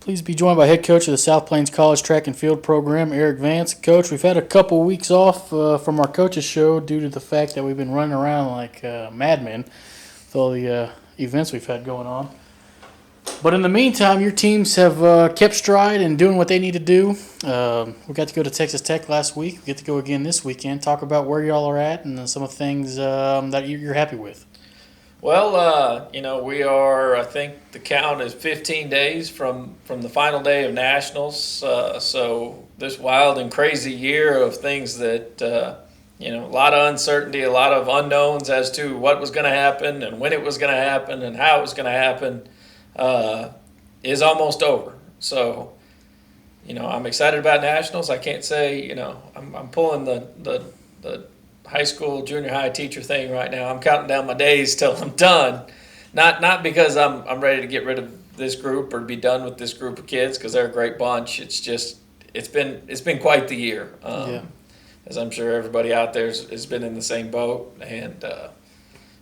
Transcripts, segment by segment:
Please be joined by head coach of the South Plains College Track and Field Program, Erik Vance. Coach, we've had a couple weeks off from our coaches show due to the fact that we've been running around like madmen with all the events we've had going on. But in the meantime, your teams have kept stride and doing what they need to do. We got to go to Texas Tech last week. We get to go again this weekend. Talk about where y'all are at and some of the things that you're happy with. Well, we are, I think the count is 15 days from the final day of Nationals. So this wild and crazy year of things that, a lot of uncertainty, a lot of unknowns as to what was going to happen and when it was going to happen and how it was going to happen is almost over. So, I'm excited about Nationals. I can't say, I'm pulling the high school, junior high teacher thing right now. I'm counting down my days till I'm done. Not because I'm ready to get rid of this group or be done with this group of kids because they're a great bunch. It's just it's been quite the year. As I'm sure everybody out there has been in the same boat, and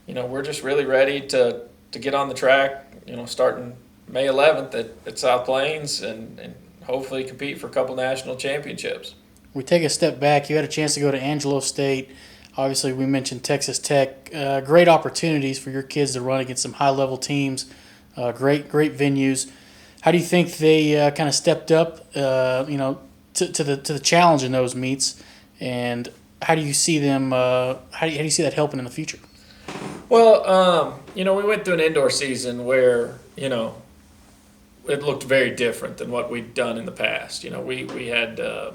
we're just really ready to get on the track. Starting May 11th at South Plains and hopefully compete for a couple national championships. We take a step back. You had a chance to go to Angelo State. Obviously, we mentioned Texas Tech. Great opportunities for your kids to run against some high-level teams. Great venues. How do you think they kind of stepped up, to the challenge in those meets? And how do you see them? How do you see that helping in the future? Well, we went through an indoor season where it looked very different than what we'd done in the past. We had the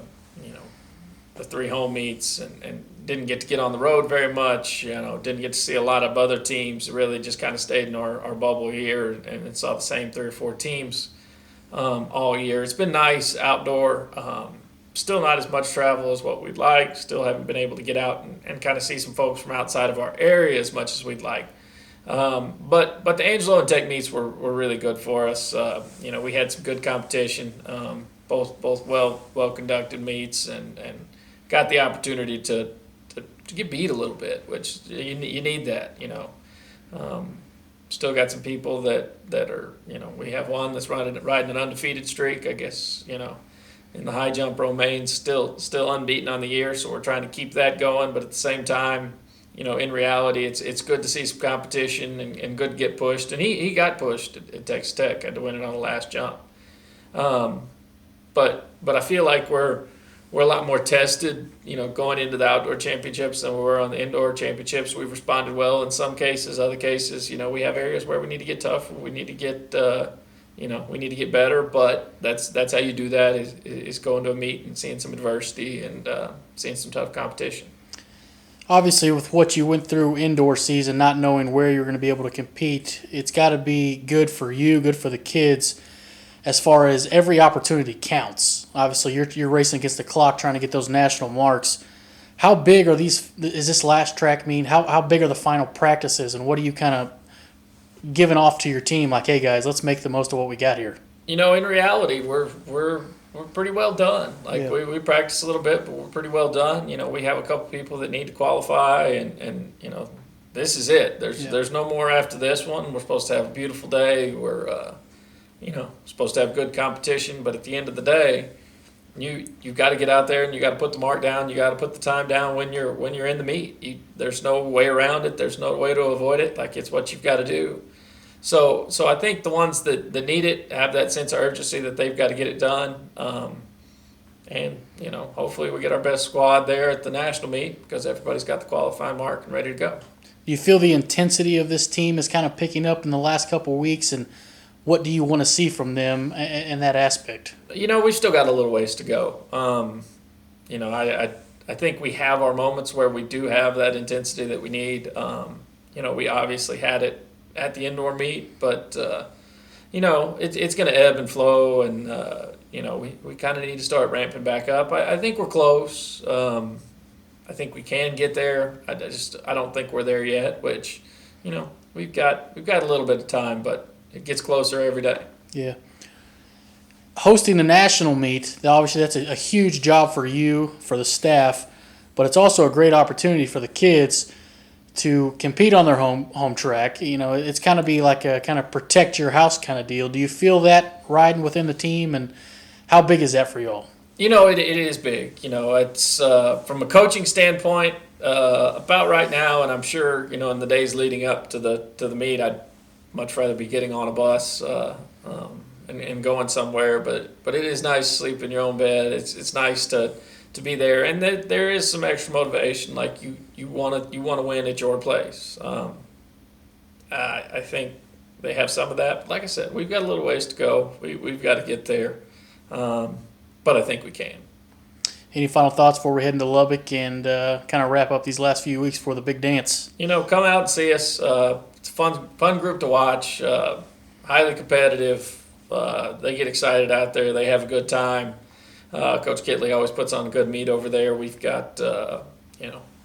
3 home meets and didn't get on the road very much. Didn't get to see a lot of other teams. Really just kind of stayed in our bubble here and saw the same 3 or 4 teams all year. It's been nice outdoor. Still not as much travel as what we'd like. Still haven't been able to get out and kind of see some folks from outside of our area as much as we'd like. But the Angelo and Tech meets were really good for us. We had some good competition, both well conducted meets and got the opportunity to get beat a little bit, which you need that. Still got some people that are we have one that's riding an undefeated streak. I guess in the high jump, Romaine's still unbeaten on the year, so we're trying to keep that going. But at the same time, in reality, it's good to see some competition and good to get pushed. And he got pushed at Texas Tech, had to win it on the last jump. But I feel like we're a lot more tested, going into the outdoor championships than we were on the indoor championships. We've responded well in some cases. Other cases, we have areas where we need to get tougher. We need to get, we need to get better. But that's how you do that is going to a meet and seeing some adversity and seeing some tough competition. Obviously, with what you went through indoor season, not knowing where you're going to be able to compete, it's got to be good for you, good for the kids, as far as every opportunity counts. Obviously, you're racing against the clock trying to get those national marks. How big are these? Is this last track mean? How big are the final practices, and what are you kind of giving off to your team? Like, hey guys, let's make the most of what we got here. In reality, we're pretty well done. We practice a little bit, but we're pretty well done. We have a couple people that need to qualify, and this is it. There's no more after this one. We're supposed to have a beautiful day. We're supposed to have good competition, but at the end of the day, you've got to get out there and you got to put the mark down. You got to put the time down when you're in the meet. There's no way around it. There's no way to avoid it. It's what you've got to do. So I think the ones that need it have that sense of urgency that they've got to get it done. And hopefully we get our best squad there at the national meet because everybody's got the qualifying mark and ready to go. Do you feel the intensity of this team is kind of picking up in the last couple of weeks, and what do you want to see from them in that aspect? We've still got a little ways to go. I think we have our moments where we do have that intensity that we need. We obviously had it at the indoor meet, but it's going to ebb and flow, and we kind of need to start ramping back up. I think we're close. I think we can get there. I don't think we're there yet. Which we've got a little bit of time, but it gets closer every day. Yeah. Hosting the national meet, obviously that's a huge job for you, for the staff, but it's also a great opportunity for the kids to compete on their home track. You know, it's kind of be like a kind of protect your house kind of deal. Do you feel that riding within the team, and how big is that for y'all? You know, it is big. You know, it's from a coaching standpoint about right now, and I'm sure in the days leading up to the meet, I'd much rather be getting on a bus and going somewhere. But it is nice to sleep in your own bed. It's nice to be there, and there is some extra motivation. Like you want to win at your place. I think they have some of that. But like I said, we've got a little ways to go. We've got to get there. But I think we can. Any final thoughts before we head into Lubbock and kind of wrap up these last few weeks for the big dance? Come out and see us. It's a fun group to watch. Highly competitive. They get excited out there. They have a good time. Coach Kitley always puts on a good meet over there. We've got, I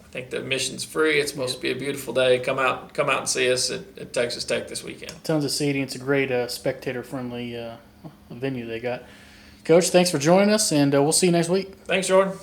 think the admission's free. It's supposed to be a beautiful day. Come out and see us at Texas Tech this weekend. Tons of seating. It's a great spectator-friendly venue they got. Coach, thanks for joining us, and we'll see you next week. Thanks, Jordan.